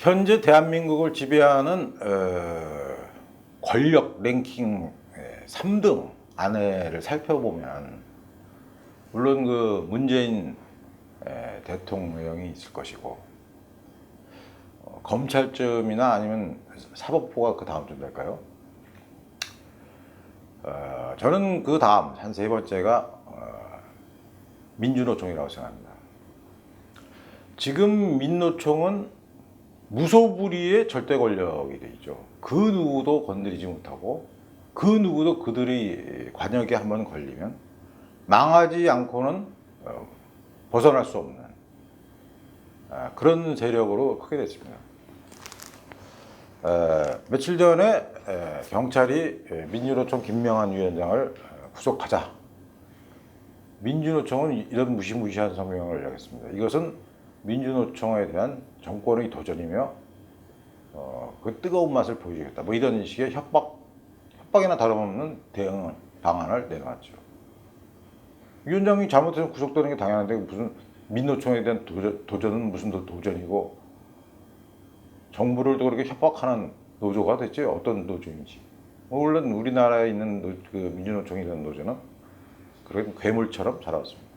현재 대한민국을 지배하는 권력 랭킹 3등 안에를 살펴보면 물론 그 문재인 대통령이 있을 것이고 검찰쯤이나 아니면 사법부가 그 다음쯤 될까요? 저는 그 다음 한 세 번째가 민주노총이라고 생각합니다. 지금 민노총은 무소불위의 절대 권력이 돼 있죠. 그 누구도 건드리지 못하고 그 누구도 그들의 관역에 한번 걸리면 망하지 않고는 벗어날 수 없는 그런 세력으로 크게 됐습니다. 며칠 전에 경찰이 민주노총 김명한 위원장을 구속하자. 민주노총은 이런 무시무시한 성명을 내겠습니다. 이것은 민주노총에 대한 정권의 도전이며 그 뜨거운 맛을 보여주겠다. 뭐 이런 식의 협박이나 다름없는 대응 방안을 내놓았죠. 위원장이 잘못해서 구속되는 게 당연한데 무슨 민노총에 대한 도전은 무슨 도전이고 정부를 또 그렇게 협박하는 노조가 됐지 어떤 노조인지. 물론 우리나라에 있는 그 민주노총이라는 노조는 그런 괴물처럼 살아왔습니다.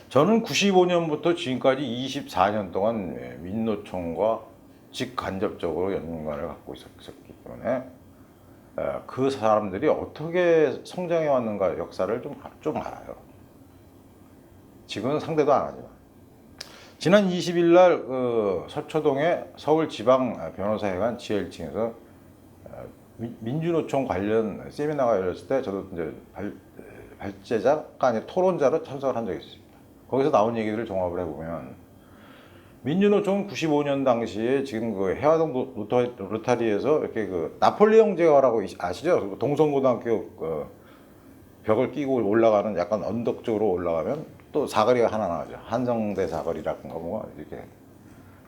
저는 95년부터 지금까지 24년 동안 민노총과 직간접적으로 연관을 갖고 있었기 때문에 그 사람들이 어떻게 성장해 왔는가 역사를 좀 알아요. 지금은 상대도 안 하지만. 지난 20일 날 서초동의 서울지방 변호사회관 지하 1층에서 민주노총 관련 세미나가 열렸을 때 저도 이제 발제자가 아니라 토론자로 참석을 한 적이 있습니다. 거기서 나온 얘기들을 종합을 해보면 민주노총 95년 당시에 지금 그 해화동 로타리에서 이렇게 그 나폴레옹 제과라고 아시죠? 동성고등학교 벽을 끼고 올라가는 약간 언덕 쪽으로 올라가면 또 사거리가 하나 나오죠. 한성대 사거리라든가 뭐 이렇게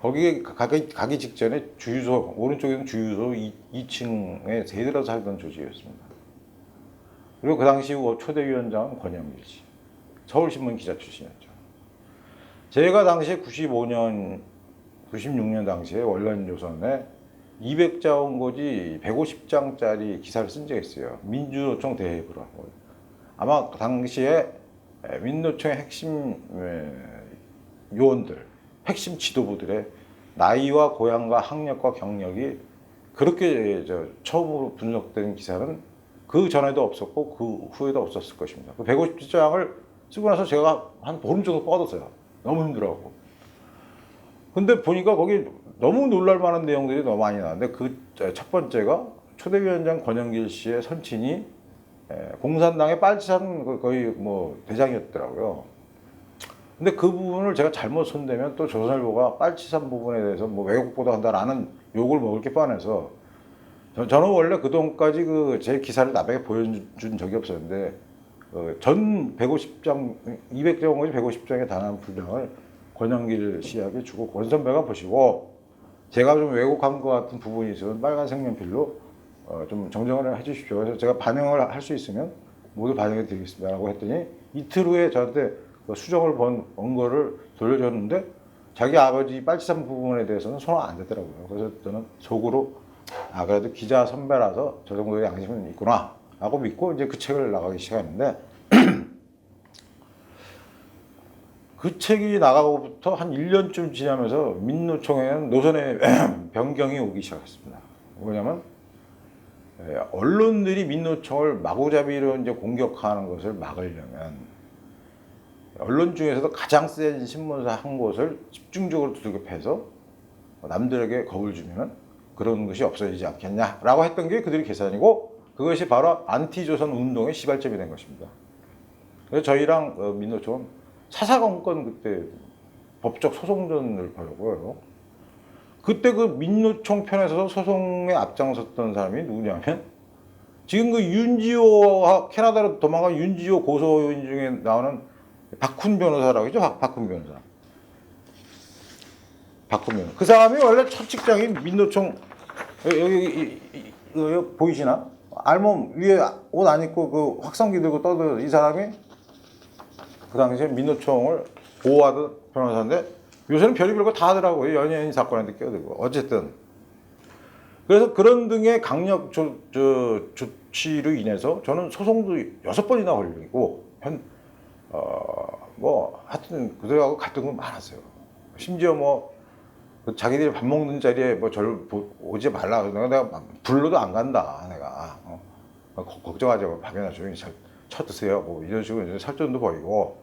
거기에 가기 직전에 주유소 오른쪽에는 주유소 2층에 세대로 살던 조직이었습니다. 그리고 그 당시 초대위원장은 권영길 씨, 서울신문 기자 출신이었죠. 제가 당시에 96년 당시에 월간조선에 200자 원고지 150장짜리 기사를 쓴 적이 있어요. 민주노총 대회부라고. 아마 그 당시에 민노총의 핵심 요원들, 핵심 지도부들의 나이와 고향과 학력과 경력이 그렇게 처음으로 분석된 기사는 그 전에도 없었고 그 후에도 없었을 것입니다. 그 150장을 쓰고 나서 제가 한 보름 정도 뻗었어요. 너무 힘들어하고. 근데 보니까 거기 너무 놀랄 만한 내용들이 너무 많이 나왔는데 그 첫 번째가 초대위원장 권영길 씨의 선친이 공산당의 빨치산 거의 뭐 대장이었더라고요. 근데 그 부분을 제가 잘못 손대면 또 조선일보가 빨치산 부분에 대해서 뭐 왜곡 보도한다라는 욕을 먹을 게 뻔해서 저는 원래 그동안까지 제 기사를 남에게 보여준 적이 없었는데 전 150장, 200장까지 150장에 달하는 분량을 권영길 씨에게 주고 권 선배가 보시고 제가 좀 왜곡한 것 같은 부분이 있으면 빨간 색연필로 좀 정정을 해주십시오. 그래서 제가 반영을 할 수 있으면 모두 반영해 드리겠습니다 라고 했더니 이틀 후에 저한테 수정을 본 원고를 돌려줬는데 자기 아버지 빨치산 부분에 대해서는 손을 안 대더라고요. 그래서 저는 속으로 그래도 기자 선배라서 저 정도의 양심은 있구나 라고 믿고 이제 그 책을 나가기 시작했는데 그 책이 나가고부터 한 1년쯤 지나면서 민노총에는 노선의 변경이 오기 시작했습니다. 뭐냐면 언론들이 민노총을 마구잡이로 이제 공격하는 것을 막으려면 언론 중에서도 가장 센 신문사 한 곳을 집중적으로 두들겨패서 남들에게 겁을 주면 그런 것이 없어지지 않겠냐라고 했던 게 그들의 계산이고 그것이 바로 안티조선 운동의 시발점이 된 것입니다. 그래서 저희랑 민노총은 사사건건 그때 법적 소송전을 벌였고요. 그때 그 민노총 편에서 소송에 앞장섰던 사람이 누구냐면 지금 그 윤지호 캐나다로 도망간 윤지호 고소인 중에 나오는 박훈 변호사라고 했죠. 박훈 변호사. 그 사람이 원래 첫 직장이 민노총 여기 보이시나? 알몸 위에 옷 안 입고 그 확성기 들고 떠들 이 사람이 그 당시에 민노총을 보호하던 변호사인데 요새는 별의별 거 다 하더라고요. 연예인 사건에도 끼어들고. 어쨌든. 그래서 그런 등의 강력 조치로 인해서 저는 소송도 6번이나 걸리고, 하여튼 그들하고 같은 건 많았어요. 심지어 자기들이 밥 먹는 자리에 저를 오지 말라. 내가 불러도 안 간다. 내가. 걱정하지 마. 밥이나 조용히 쳐드세요. 이런 식으로 설전도 벌이고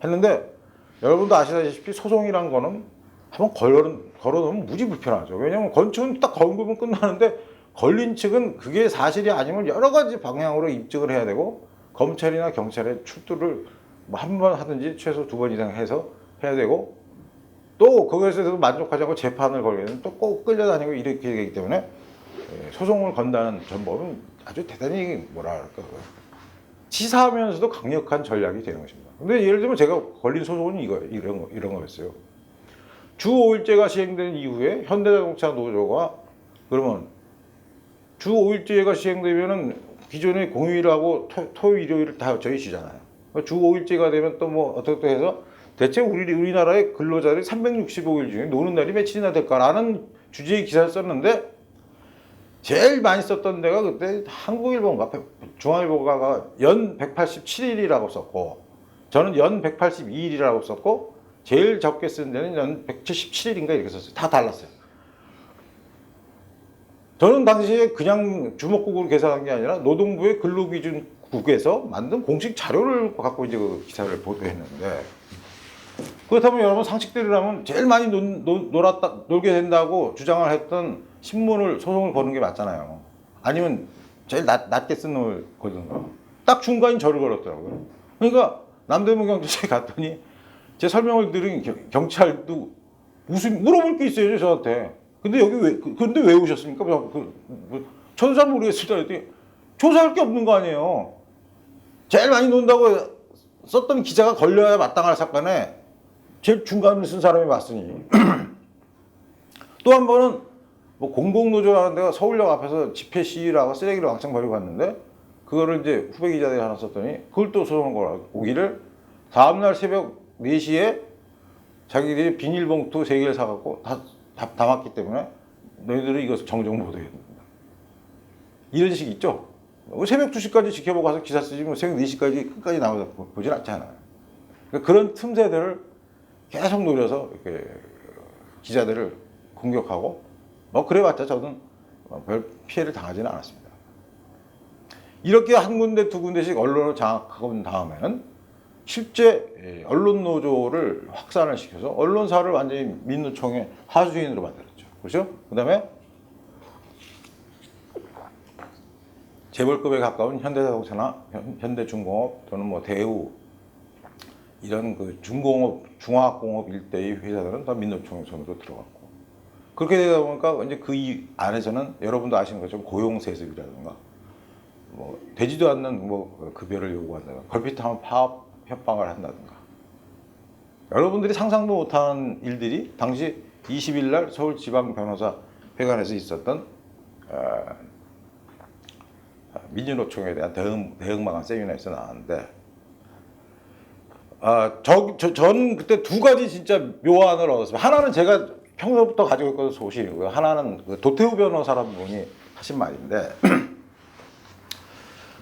했는데, 여러분도 아시다시피 소송이란 거는 한번 걸어놓으면 무지 불편하죠. 왜냐면 건축은 딱 걸으면 끝나는데, 걸린 측은 그게 사실이 아니면 여러 가지 방향으로 입증을 해야 되고, 검찰이나 경찰에 출두를 한 번 하든지 최소 2번 이상 해서 해야 되고, 또 거기에서도 만족하지 않고 재판을 걸게 되면 또 꼭 끌려다니고 이렇게 되기 때문에, 소송을 건다는 전법은 아주 대단히 치사하면서도 강력한 전략이 되는 것입니다. 근데 예를 들면 제가 걸린 소송은 이런 거였어요. 주 5일제가 시행된 이후에 현대자동차 노조가, 그러면 주 5일제가 시행되면은 기존에 공휴일하고 토요일, 일요일을 다 저희 쉬잖아요. 주 5일제가 되면 또 어떻게 해서 대체 우리나라의 근로자들이 365일 중에 노는 날이 며칠이나 될까라는 주제의 기사를 썼는데, 제일 많이 썼던 데가 그때 한국일보인가 중앙일보가 연 187일이라고 썼고, 저는 연 182일이라고 썼고, 제일 적게 쓴 데는 연 177일인가 이렇게 썼어요. 다 달랐어요. 저는 당시에 그냥 주먹국으로 계산한 게 아니라 노동부의 근로기준국에서 만든 공식 자료를 갖고 이제 그 기사를 보도했는데, 그렇다면 여러분 상식대로라면 제일 많이 놀게 된다고 주장을 했던 소송을 거는 게 맞잖아요. 아니면 제일 낮게 쓴 놈을 거든가. 딱 중간인 저를 걸었더라고요. 그러니까 남대문 경찰서에 갔더니 제 설명을 들은 경찰도 물어볼 게 있어요, 저한테. 근데 근데 왜 오셨습니까? 저도 잘 모르겠습니다. 그랬더니 조사할 게 없는 거 아니에요. 제일 많이 논다고 썼던 기자가 걸려야 마땅할 사건에 제일 중간을 쓴 사람이 맞으니. 또 한 번은 공동노조라는 데가 서울역 앞에서 집회 시위를 하고 쓰레기를 왕창 버리고 갔는데, 그거를 이제 후배 기자들이 하나 썼더니 그걸 또 소송을 걸어오기를, 다음날 새벽 4시에 자기들이 비닐봉투 3개를 사갖고 다 담았기 때문에 너희들은 이것을 정정 보도해야 된다. 이런 식 있죠. 새벽 2시까지 지켜보고 가서 기사 쓰지 새벽 4시까지 끝까지 나와서 보진 않잖아요. 그러니까 그런 틈새들을 계속 노려서 이렇게 기자들을 공격하고, 그래봤자 저는 별 피해를 당하지는 않았습니다. 이렇게 한 군데 두 군데씩 언론을 장악하고 다음에는 실제 언론 노조를 확산을 시켜서 언론사를 완전히 민노총의 하수인으로 만들었죠. 그렇죠? 그 다음에 재벌급에 가까운 현대자동차나 현대중공업 또는 대우, 이런 그 중공업, 중화학공업 일대의 회사들은 다 민노총 손으로 들어갔고, 그렇게 되다 보니까 이제 그 안에서는 여러분도 아시는 것처럼 고용세습이라든가, 되지도 않는 급여를 요구한다든가, 걸핏하면 파업 협박을 한다든가, 여러분들이 상상도 못하는 일들이 당시 20일 날 서울지방변호사회관에서 있었던 민주노총에 대한 대응방안 세미나에서 나왔는데, 전 그때 두 가지 진짜 묘안을 얻었습니다. 하나는 제가 평소부터 가지고 있던 소신이고요. 하나는 그 도태우 변호사라는 분이 하신 말인데,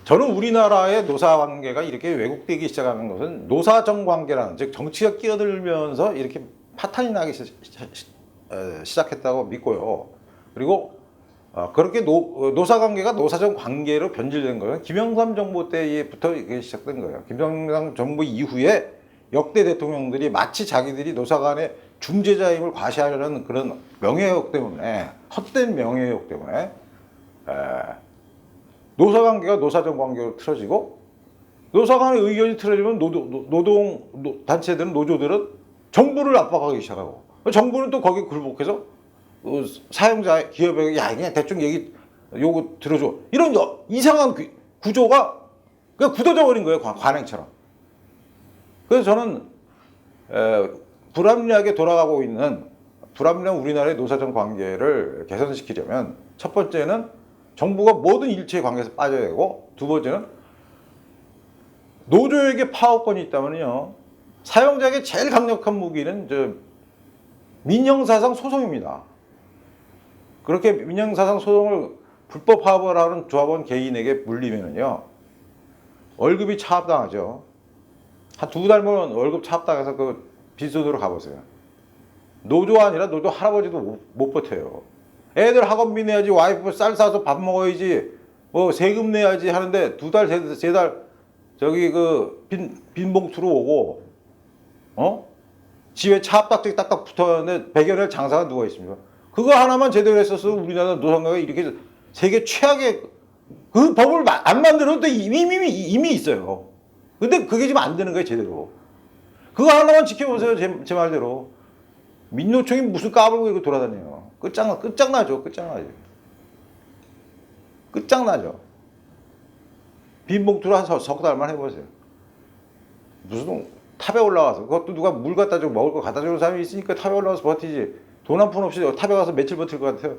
저는 우리나라의 노사관계가 이렇게 왜곡되기 시작하는 것은 노사정 관계라는, 즉 정치가 끼어들면서 이렇게 파탄이 나기 시작했다고 믿고요. 그리고 그렇게 노사관계가 노사정 관계로 변질된 것은 김영삼 정부 때부터 이게 시작된 거예요. 김영삼 정부 이후에 역대 대통령들이 마치 자기들이 노사간의 중재자임을 과시하려는 그런 명예욕 때문에, 헛된 명예욕 때문에 노사관계가 노사정 관계로 틀어지고, 노사간의 의견이 틀어지면 노동 단체들은, 노조들은 정부를 압박하기 시작하고, 정부는 또 거기에 굴복해서 사용자 기업에게 야 그냥 대충 요거 들어줘, 이런 이상한 구조가 그냥 굳어져 버린 거예요, 관행처럼. 그래서 저는 불합리하게 돌아가고 있는 불합리한 우리나라의 노사정 관계를 개선시키려면, 첫 번째는 정부가 모든 일체의 관계에서 빠져야 되고, 두 번째는 노조에게 파업권이 있다면요, 사용자에게 제일 강력한 무기는 민형사상 소송입니다. 그렇게 민형사상 소송을 불법 파업을 하는 조합원 개인에게 물리면은요, 월급이 차압당하죠. 한 2달만 월급 차압당해서 그 빈손으로 가보세요. 노조 아니라 노조 할아버지도 못 버텨요. 애들 학원비 내야지, 와이프 쌀 사서 밥 먹어야지, 뭐 세금 내야지 하는데 2달, 3달 저기 그 빈 봉투로 오고, 집에 차압딱지 딱딱 붙었는데 100여일 장사가 누가 있습니까? 그거 하나만 제대로 했었어 우리나라 노상가가 이렇게 세계 최악의 그 법을 안 만들어도 이미 있어요. 근데 그게 지금 안 되는 거예요 제대로. 그거 하나만 지켜보세요 제 말대로. 민노총이 무슨 까불고 이거 돌아다녀요. 끝장나죠. 끝장나죠. 빈봉투로 한 석 달만 해보세요. 무슨 탑에 올라와서 그것도 누가 물 갖다 주고 먹을 거 갖다 주는 사람이 있으니까 탑에 올라와서 버티지. 돈 한 푼 없이 탑에 가서 며칠 버틸 것 같아요.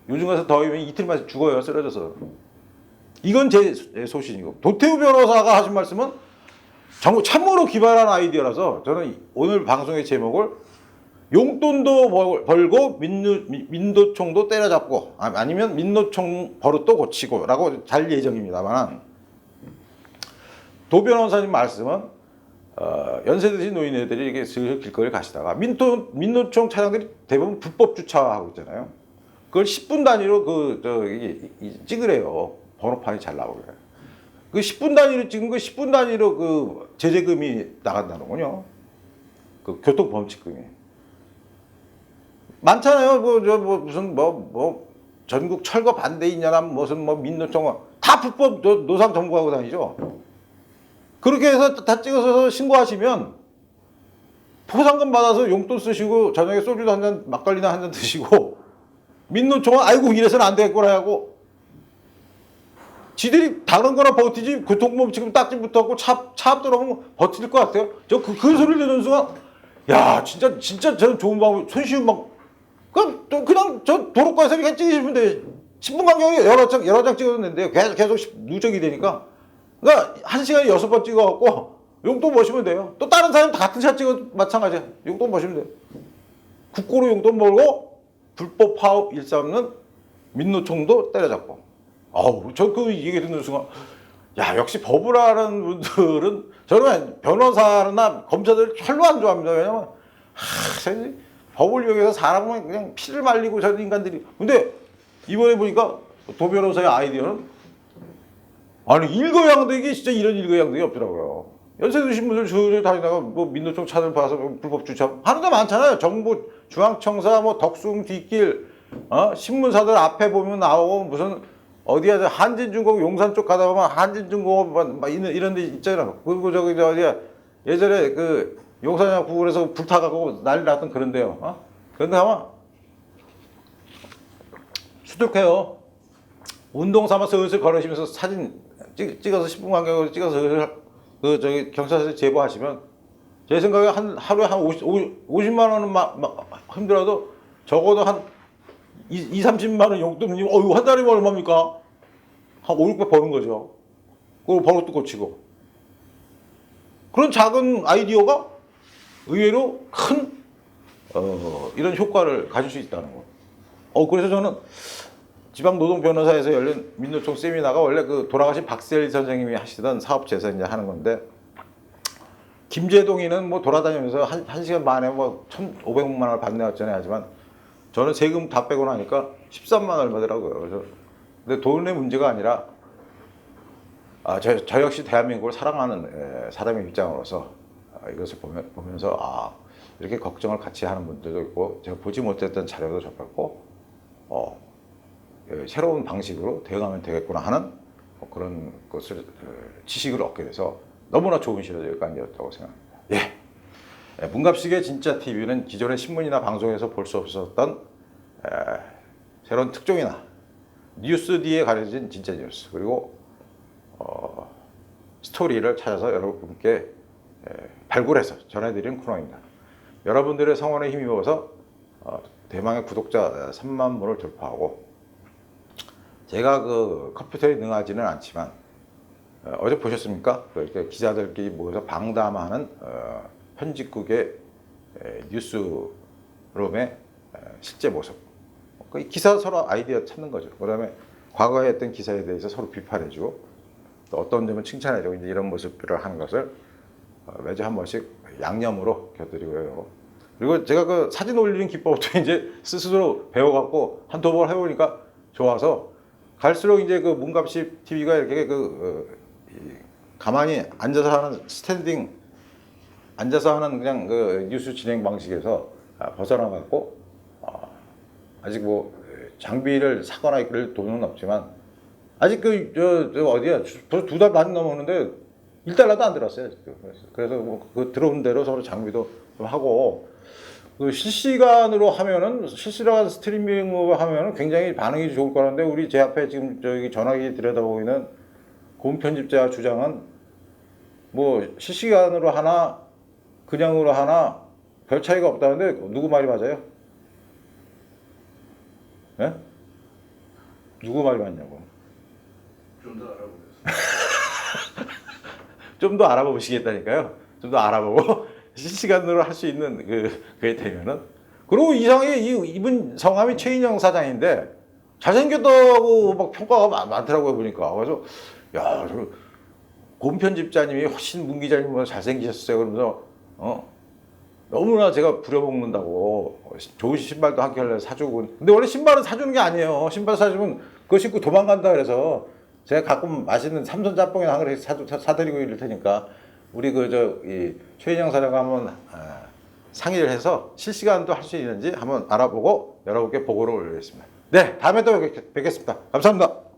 요즘 가서 더위면 이틀만 죽어요. 쓰러져서. 이건 제 소신이고, 도태우 변호사가 하신 말씀은 정말 참으로 기발한 아이디어라서 저는 오늘 방송의 제목을 용돈도 벌고 민노총도 때려잡고 아니면 민노총 버릇도 고치고 라고 잘 예정입니다만, 도 변호사님 말씀은 연세 드신 노인네들이 이렇게 슬슬 길거리를 가시다가 민노총 차량들이 대부분 불법 주차하고 있잖아요. 그걸 10분 단위로 찍으래요. 번호판이 잘 나오게. 그 10분 단위로 찍은 거 10분 단위로 그 제재금이 나간다는군요. 그 교통범칙금이. 많잖아요. 무슨 전국 철거 반대 인연함 무슨 민노총 다 불법 노상 정부하고 다니죠. 그렇게 해서 다 찍어서 신고하시면 포상금 받아서 용돈 쓰시고 저녁에 소주도 한 잔 막걸리나 한 잔 드시고, 민노총은 아이고 이래서는 안 되겠구나 하고 지들이 다른 거나 버티지. 교통범칙금 딱지 붙었고 차 들어오면 버틸 것 같아요. 저 그 소리를 듣는 순간 야 진짜 저는 좋은 방법, 손쉬운 방법. 그냥 저 도로가에서 그냥 찍으시면 돼. 10분 간격에 여러 장 찍어도 되는데요. 계속 누적이 되니까. 그러니까 1시간에 6번 찍어갖고 용돈 버시면 돼요. 또 다른 사람 같은 샷 찍어도 마찬가지야. 용돈 버시면 돼요. 국고로 용돈 벌고 불법 파업 일삼는 민노총도 때려잡고. 저 그 얘기 듣는 순간 야 역시 법을 아는 분들은, 저는 변호사나 검사들 별로 안 좋아합니다. 왜냐면 법을 이용해서 사람은 그냥 피를 말리고 저런 인간들이. 근데 이번에 보니까 도 변호사의 아이디어는 아니 일거양득이 진짜 이런 일거양득이 없더라고요. 연세 드신 분들 저기 다니다가 민노총 차들 봐서 불법 주차 하는 데 많잖아요. 정부 중앙청사 덕숭 뒷길 신문사들 앞에 보면 나오고, 무슨 어디야 한진중공업 용산 쪽 가다 보면 한진중공업 막 이런 데 있잖아요. 그리고 저기 어디야 예전에 그 용산역 구글에서 불타가고 난리 났던 그런데요. 그런데 아마 수특해요. 운동 삼아 슬슬 걸으시면서 사진 찍어서 10분 간격으로 찍어서 그 저기 경찰서에 제보하시면 제 생각에 하루에 한 50만 원은 힘들어도 적어도 한 30만 원 용돈이 한 달이면 얼마입니까? 한 500 버는 거죠. 그리고 버릇도 고치고. 그런 작은 아이디어가 의외로 큰 이런 효과를 가질 수 있다는 거. 그래서 저는 지방노동변호사에서 열린 민노총 세미나가 원래 그 돌아가신 박세일 선생님이 하시던 사업체에서 이제 하는 건데, 김재동이는 돌아다니면서 한 시간 반에 1,500만 원을 받내왔잖아요. 하지만 저는 세금 다 빼고 나니까 13만 원 얼마더라고요. 그래서 근데 돈의 문제가 아니라 저 역시 대한민국을 사랑하는 사람의 입장으로서 이것을 보면서 이렇게 걱정을 같이 하는 분들도 있고, 제가 보지 못했던 자료도 접했고 새로운 방식으로 대응하면 되겠구나 하는 그런 것을 지식을 얻게 돼서 너무나 좋은 시간이었다고 생각합니다. 예. 문갑식의 진짜 TV는 기존의 신문이나 방송에서 볼 수 없었던 새로운 특종이나 뉴스 뒤에 가려진 진짜 뉴스, 그리고 스토리를 찾아서 여러분께 발굴해서 전해드리는 코너입니다. 여러분들의 성원에 힘입어서 대망의 구독자 3만 분을 돌파하고, 제가 그 컴퓨터에 능하지는 않지만 어제 보셨습니까? 이렇게 기자들끼리 모여서 방담하는 편집국의 뉴스 롬의 실제 모습. 그 기사 서로 아이디어 찾는 거죠. 그다음에 과거에 했던 기사에 대해서 서로 비판해주고 또 어떤 점은 칭찬해주고 이제 이런 모습들을 하는 것을 매주 한 번씩 양념으로 곁들이고요. 그리고 제가 그 사진 올리는 기법도 이제 스스로 배워갖고 한 두 번 해보니까 좋아서 갈수록 이제 그 문갑식 TV가 이렇게 가만히 앉아서 하는 스탠딩 앉아서 하는 그냥 그 뉴스 진행 방식에서 벗어나갖고 아직 뭐 장비를 사거나 이럴 돈은 없지만 아직 저 어디야 벌써 2달 반 넘었는데 1달러도 안 들었어요. 그래서 뭐 그 들어온 대로 서로 장비도 좀 하고 그 실시간으로 하면은 실시간 스트리밍으로 하면은 굉장히 반응이 좋을 거라는데 우리 제 앞에 지금 저기 전화기 들여다보고 있는 고은 편집자 주장은 뭐 실시간으로 하나 그냥으로 하나 별 차이가 없다는데 누구 말이 맞아요? 예? 누구 말이 맞냐고. 좀 더 알아보겠습니다. 좀 더 알아보시겠다니까요. 좀 더 알아보고 실시간으로 할 수 있는 그게 되면은. 그리고 이상하게 이분 성함이 최인영 사장인데 잘생겼다고 막 평가가 많더라고요 보니까. 그래서 야, 저 고은 편집자님이 훨씬 문 기자님보다 잘생기셨어요. 그러면서 너무나 제가 부려먹는다고 좋은 신발도 한 켤레 사주고. 근데 원래 신발은 사주는 게 아니에요. 신발 사주면 그거 신고 도망간다 그래서 제가 가끔 맛있는 삼선 짬뽕이나 한 그릇 사드리고 이럴 테니까 우리 이 최인영 사장과 한번 상의를 해서 실시간도 할 수 있는지 한번 알아보고 여러분께 보고를 올리겠습니다. 네, 다음에 또 뵙겠습니다. 감사합니다.